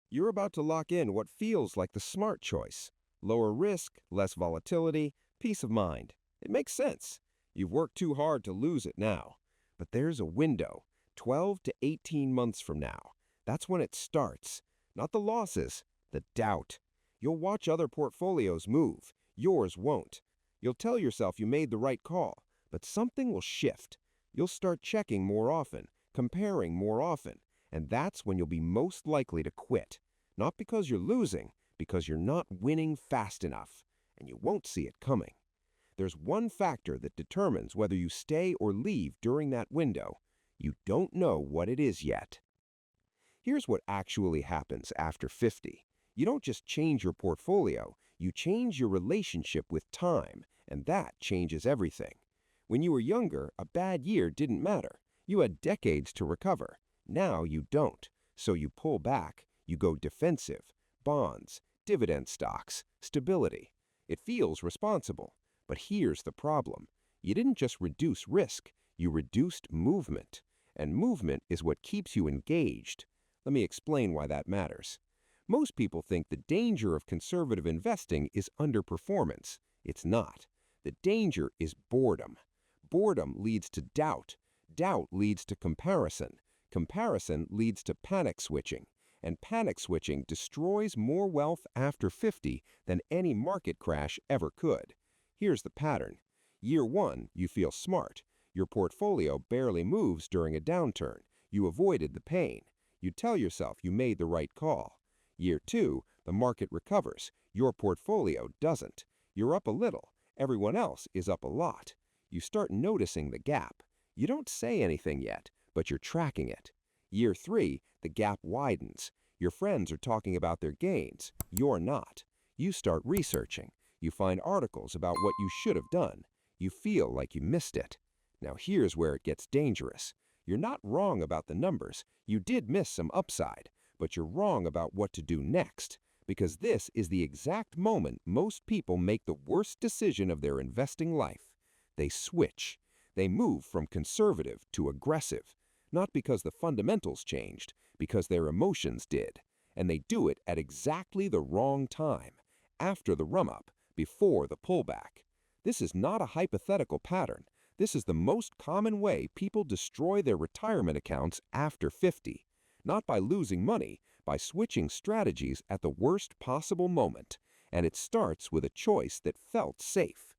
You're about to lock in what feels like the smart choice. Lower risk, less volatility, peace of mind. It makes sense. You've worked too hard to lose it now. But there's a window, 12 to 18 months from now. That's when it starts. Not the losses, the doubt. You'll watch other portfolios move. Yours won't. You'll tell yourself you made the right call, but something will shift. You'll start checking more often, comparing more often, and that's when you'll be most likely to quit. Not because you're losing, because you're not winning fast enough, and you won't see it coming. There's one factor that determines whether you stay or leave during that window. You don't know what it is yet. Here's what actually happens after 50. You don't just change your portfolio, you change your relationship with time, and that changes everything. When you were younger, a bad year didn't matter. You had decades to recover. Now you don't. So you pull back. You go defensive. Bonds, dividend stocks, stability. It feels responsible. But here's the problem. You didn't just reduce risk. You reduced movement. And movement is what keeps you engaged. Let me explain why that matters. Most people think the danger of conservative investing is underperformance. It's not. The danger is boredom. Boredom leads to doubt. Doubt leads to comparison. Comparison leads to panic switching. And panic switching destroys more wealth after 50 than any market crash ever could. Here's the pattern. Year 1, you feel smart. Your portfolio barely moves during a downturn. You avoided the pain. You tell yourself you made the right call. Year 2, the market recovers. Your portfolio doesn't. You're up a little. Everyone else is up a lot. You start noticing the gap. You don't say anything yet, but you're tracking it. Year 3, the gap widens. Your friends are talking about their gains. You're not. You start researching. You find articles about what you should have done. You feel like you missed it. Now here's where it gets dangerous. You're not wrong about the numbers. You did miss some upside, but you're wrong about what to do next, because this is the exact moment most people make the worst decision of their investing life. They switch. They move from conservative to aggressive, not because the fundamentals changed, because their emotions did. And they do it at exactly the wrong time, after the run-up, before the pullback. This is not a hypothetical pattern. This is the most common way people destroy their retirement accounts after 50. Not by losing money, by switching strategies at the worst possible moment. And it starts with a choice that felt safe.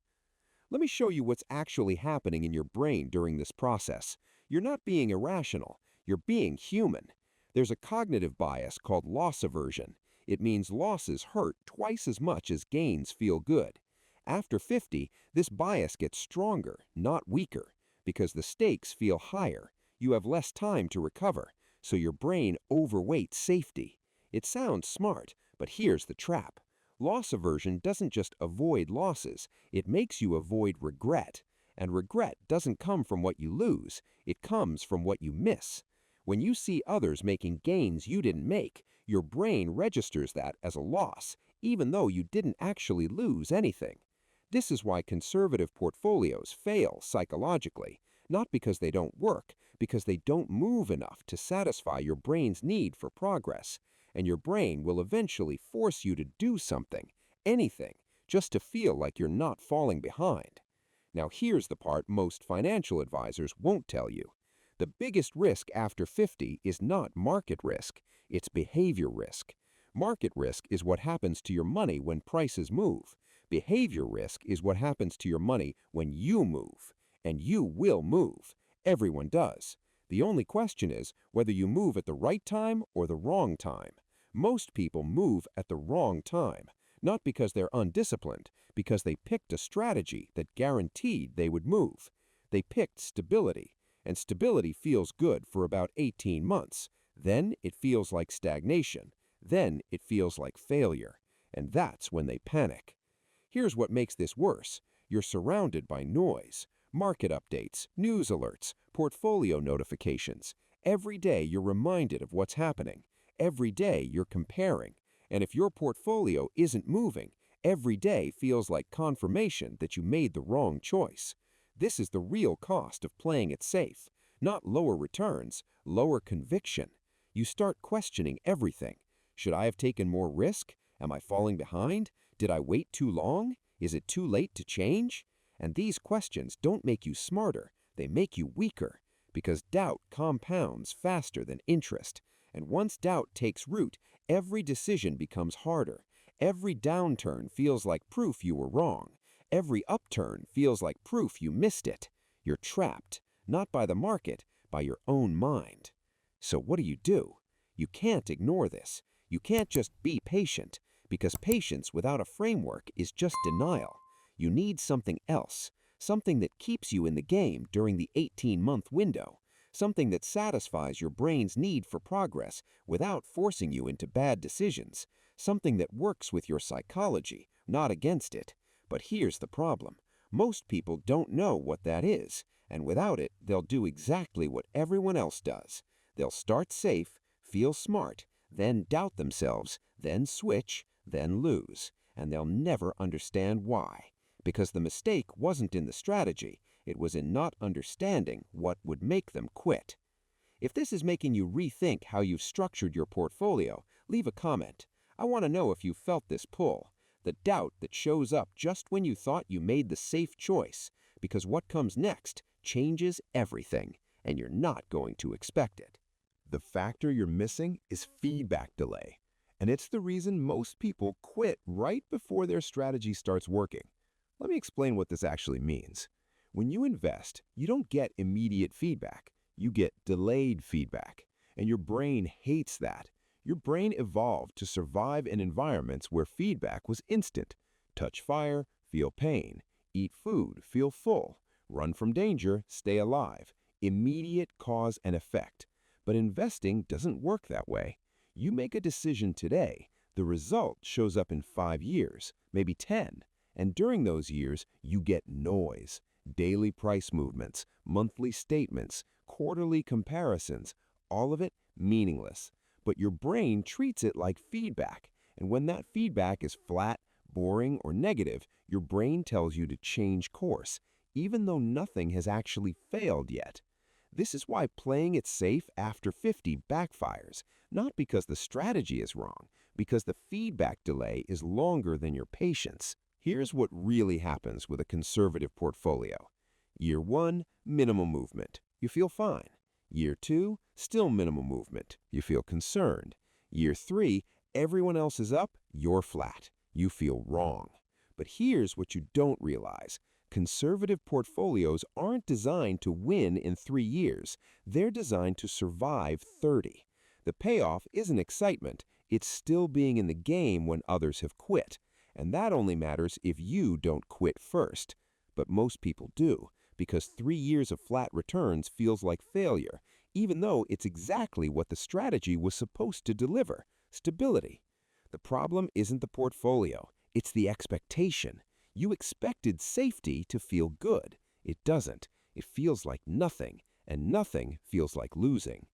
Let me show you what's actually happening in your brain during this process. You're not being irrational. You're being human. There's a cognitive bias called loss aversion. It means losses hurt twice as much as gains feel good. After 50, this bias gets stronger, not weaker, because the stakes feel higher. You have less time to recover, so your brain overweights safety. It sounds smart, but here's the trap. Loss aversion doesn't just avoid losses, it makes you avoid regret. And regret doesn't come from what you lose, it comes from what you miss. When you see others making gains you didn't make, your brain registers that as a loss, even though you didn't actually lose anything. This is why conservative portfolios fail psychologically, not because they don't work, because they don't move enough to satisfy your brain's need for progress. And your brain will eventually force you to do something, anything, just to feel like you're not falling behind. Now here's the part most financial advisors won't tell you. The biggest risk after 50 is not market risk, it's behavior risk. Market risk is what happens to your money when prices move. Behavior risk is what happens to your money when you move. And you will move. Everyone does. The only question is whether you move at the right time or the wrong time. Most people move at the wrong time, not because they're undisciplined, because they picked a strategy that guaranteed they would move. They picked stability, and stability feels good for about 18 months. Then it feels like stagnation. Then it feels like failure. And that's when they panic. Here's what makes this worse. You're surrounded by noise. Market updates, news alerts, portfolio notifications. Every day you're reminded of what's happening. Every day you're comparing. And if your portfolio isn't moving, every day feels like confirmation that you made the wrong choice. This is the real cost of playing it safe. Not lower returns, lower conviction. You start questioning everything. Should I have taken more risk? Am I falling behind? Did I wait too long? Is it too late to change? And these questions don't make you smarter, they make you weaker, because doubt compounds faster than interest. And once doubt takes root, every decision becomes harder. Every downturn feels like proof you were wrong. Every upturn feels like proof you missed it. You're trapped, not by the market, by your own mind. So what do? You can't ignore this. You can't just be patient, because patience without a framework is just denial. You need something else, something that keeps you in the game during the 18-month window, something that satisfies your brain's need for progress without forcing you into bad decisions, something that works with your psychology, not against it. But here's the problem. Most people don't know what that is, and without it, they'll do exactly what everyone else does. They'll start safe, feel smart, then doubt themselves, then switch, then lose, and they'll never understand why. Because the mistake wasn't in the strategy, it was in not understanding what would make them quit. If this is making you rethink how you've structured your portfolio, leave a comment. I want to know if you felt this pull, the doubt that shows up just when you thought you made the safe choice, because what comes next changes everything, and you're not going to expect it. The factor you're missing is feedback delay, and it's the reason most people quit right before their strategy starts working. Let me explain what this actually means. When you invest, you don't get immediate feedback. You get delayed feedback, and your brain hates that. Your brain evolved to survive in environments where feedback was instant. Touch fire, feel pain. Eat food, feel full. Run from danger, stay alive. Immediate cause and effect. But investing doesn't work that way. You make a decision today, the result shows up in 5 years, maybe 10. And during those years, you get noise, daily price movements, monthly statements, quarterly comparisons, all of it meaningless. But your brain treats it like feedback. And when that feedback is flat, boring, or negative, your brain tells you to change course, even though nothing has actually failed yet. This is why playing it safe after 50 backfires, not because the strategy is wrong, because the feedback delay is longer than your patience. Here's what really happens with a conservative portfolio. Year 1, minimal movement. You feel fine. Year 2, still minimal movement. You feel concerned. Year 3, everyone else is up, you're flat. You feel wrong. But here's what you don't realize. Conservative portfolios aren't designed to win in 3 years. They're designed to survive 30. The payoff isn't excitement. It's still being in the game when others have quit. And that only matters if you don't quit first. But most people do, because 3 years of flat returns feels like failure, even though it's exactly what the strategy was supposed to deliver: stability. The problem isn't the portfolio, it's the expectation. You expected safety to feel good. It doesn't. It feels like nothing, and nothing feels like losing.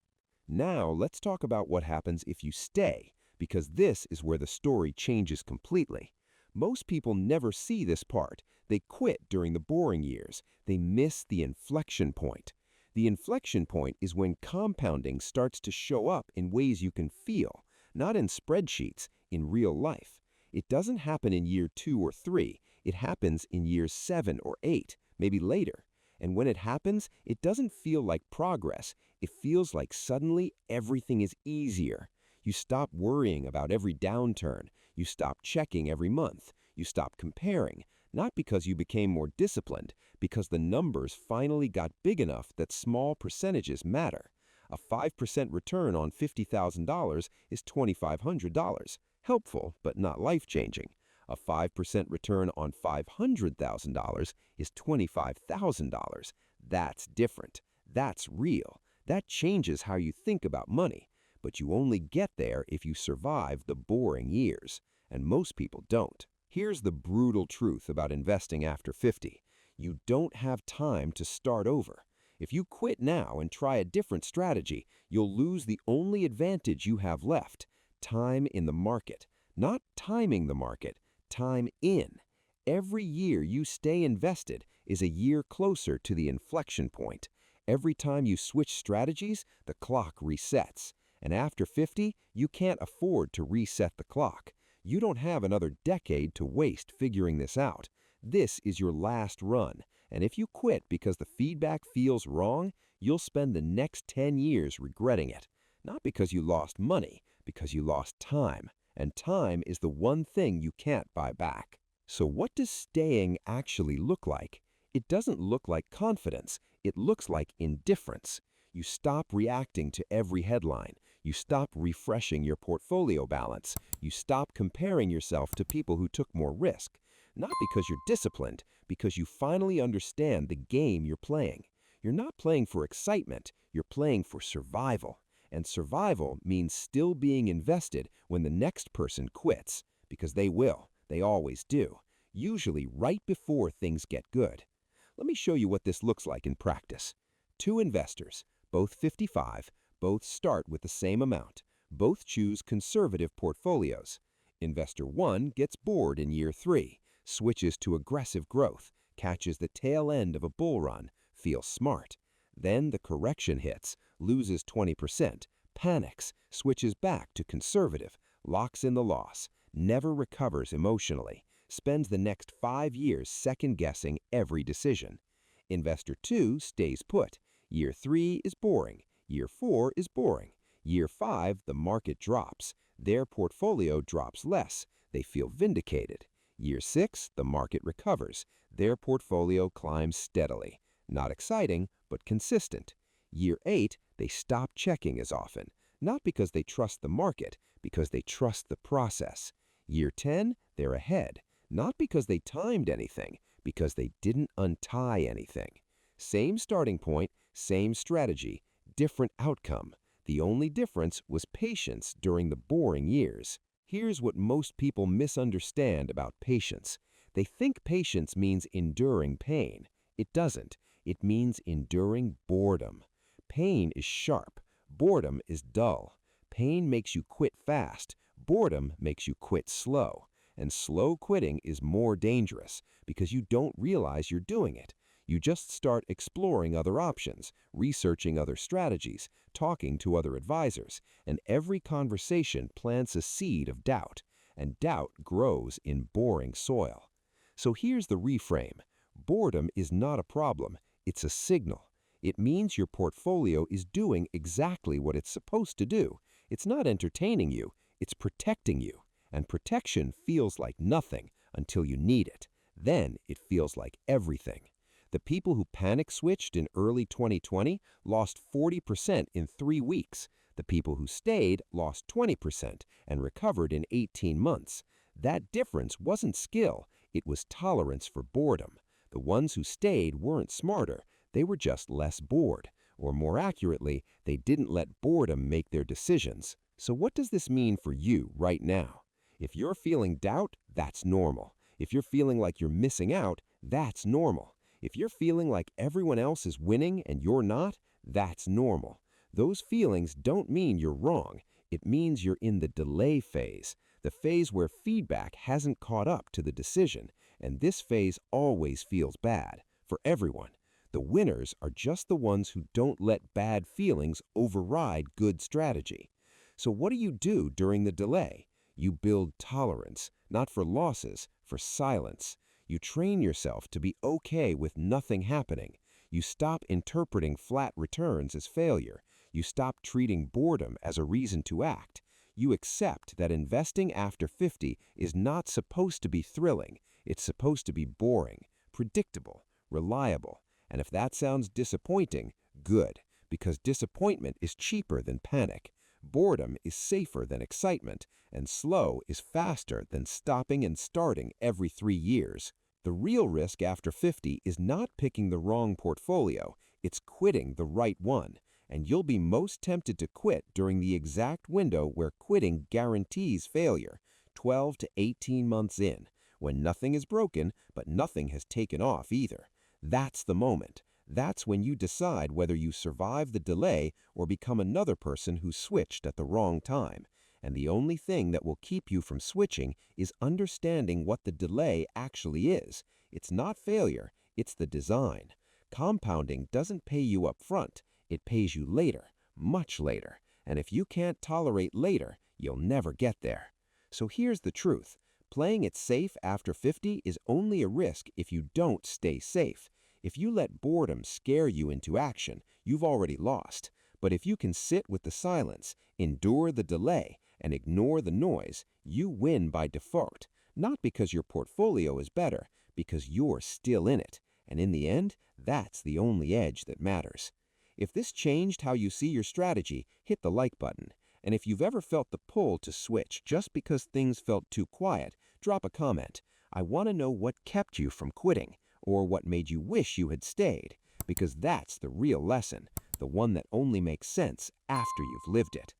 Now let's talk about what happens if you stay, because this is where the story changes completely. Most people never see this part. They quit during the boring years. They miss the inflection point. The inflection point is when compounding starts to show up in ways you can feel, not in spreadsheets, in real life. It doesn't happen in year 2 or 3. It happens in years 7 or 8, maybe later. And when it happens, it doesn't feel like progress. It feels like suddenly everything is easier. You stop worrying about every downturn. You stop checking every month. You stop comparing, not because you became more disciplined, because the numbers finally got big enough that small percentages matter. A 5% return on $50,000 is $2,500. Helpful, but not life-changing. A 5% return on $500,000 is $25,000. That's different. That's real. That changes how you think about money. But you only get there if you survive the boring years. And most people don't. Here's the brutal truth about investing after 50. You don't have time to start over. If you quit now and try a different strategy, you'll lose the only advantage you have left: time in the market. Not timing the market, time in. Every year you stay invested is a year closer to the inflection point. Every time you switch strategies, the clock resets. And after 50, you can't afford to reset the clock. You don't have another decade to waste figuring this out. This is your last run, and if you quit because the feedback feels wrong, you'll spend the next 10 years regretting it. Not because you lost money, because you lost time, and time is the one thing you can't buy back. So what does staying actually look like? It doesn't look like confidence, it looks like indifference. You stop reacting to every headline. You stop refreshing your portfolio balance. You stop comparing yourself to people who took more risk. Not because you're disciplined, because you finally understand the game you're playing. You're not playing for excitement, you're playing for survival. And survival means still being invested when the next person quits, because they will, they always do, usually right before things get good. Let me show you what this looks like in practice. Two investors, both 55, both start with the same amount. Both choose conservative portfolios. Investor 1 gets bored in year 3, switches to aggressive growth, catches the tail end of a bull run, feels smart. Then the correction hits, loses 20%, panics, switches back to conservative, locks in the loss, never recovers emotionally, spends the next 5 years second-guessing every decision. Investor 2 stays put. Year 3 is boring. Year 4 is boring. Year 5, the market drops. Their portfolio drops less. They feel vindicated. Year 6, the market recovers. Their portfolio climbs steadily. Not exciting, but consistent. Year 8, they stop checking as often. Not because they trust the market, because they trust the process. Year 10, they're ahead. Not because they timed anything, because they didn't untie anything. Same starting point, same strategy, different outcome. The only difference was patience during the boring years. Here's what most people misunderstand about patience. They think patience means enduring pain. It doesn't. It means enduring boredom. Pain is sharp. Boredom is dull. Pain makes you quit fast. Boredom makes you quit slow. And slow quitting is more dangerous because you don't realize you're doing it. You just start exploring other options, researching other strategies, talking to other advisors, and every conversation plants a seed of doubt, and doubt grows in boring soil. So here's the reframe. Boredom is not a problem, it's a signal. It means your portfolio is doing exactly what it's supposed to do. It's not entertaining you, it's protecting you. And protection feels like nothing until you need it. Then it feels like everything. The people who panic switched in early 2020 lost 40% in 3 weeks. The people who stayed lost 20% and recovered in 18 months. That difference wasn't skill, it was tolerance for boredom. The ones who stayed weren't smarter, they were just less bored. Or more accurately, they didn't let boredom make their decisions. So what does this mean for you right now? If you're feeling doubt, that's normal. If you're feeling like you're missing out, that's normal. If you're feeling like everyone else is winning and you're not, that's normal. Those feelings don't mean you're wrong. It means you're in the delay phase, the phase where feedback hasn't caught up to the decision, and this phase always feels bad, for everyone. The winners are just the ones who don't let bad feelings override good strategy. So what do you do during the delay? You build tolerance, not for losses, for silence. You train yourself to be okay with nothing happening. You stop interpreting flat returns as failure. You stop treating boredom as a reason to act. You accept that investing after 50 is not supposed to be thrilling. It's supposed to be boring, predictable, reliable. And if that sounds disappointing, good, because disappointment is cheaper than panic. Boredom is safer than excitement, and slow is faster than stopping and starting every 3 years. The real risk after 50 is not picking the wrong portfolio, it's quitting the right one. And you'll be most tempted to quit during the exact window where quitting guarantees failure, 12 to 18 months in, when nothing is broken, but nothing has taken off either. That's the moment. That's when you decide whether you survive the delay or become another person who switched at the wrong time. And the only thing that will keep you from switching is understanding what the delay actually is. It's not failure, it's the design. Compounding doesn't pay you up front, it pays you later, much later. And if you can't tolerate later, you'll never get there. So here's the truth. Playing it safe after 50 is only a risk if you don't stay safe. If you let boredom scare you into action, you've already lost. But if you can sit with the silence, endure the delay, and ignore the noise, you win by default. Not because your portfolio is better, because you're still in it. And in the end, that's the only edge that matters. If this changed how you see your strategy, hit the like button. And if you've ever felt the pull to switch just because things felt too quiet, drop a comment. I want to know what kept you from quitting, or what made you wish you had stayed, because that's the real lesson, the one that only makes sense after you've lived it.